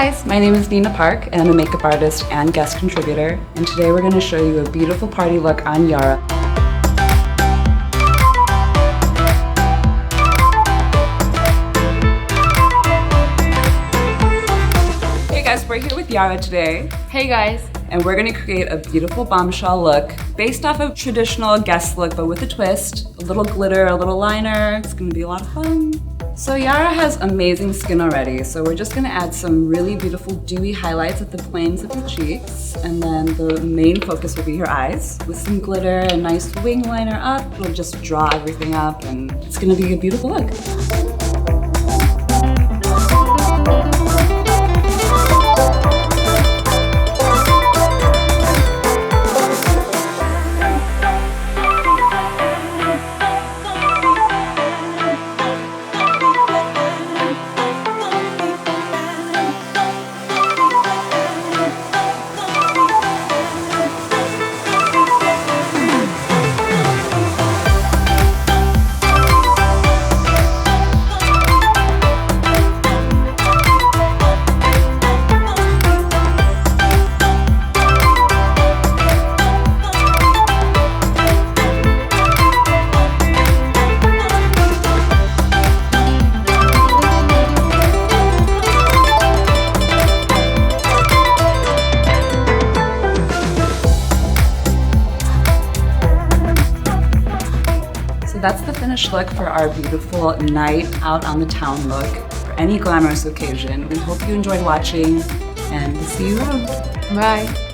guys, my name is Nina Park and I'm a makeup artist and guest contributor, and today we're going to show you a beautiful party look on Yara. Hey guys, we're here with Yara today. Hey guys. And we're going to create a beautiful bombshell look based off of traditional guest look, but with a twist. A little glitter, a little liner. It's going to be a lot of fun. So Yara has amazing skin already, so we're just going to add some really beautiful dewy highlights at the planes of your cheeks, and then the main focus will be your eyes. With some glitter and nice wing liner up, it'll just draw everything up, and it's going to be a beautiful look. So that's the finished look for our beautiful night out on the town look for any glamorous occasion. We hope you enjoyed watching, and we'll see you around. Bye.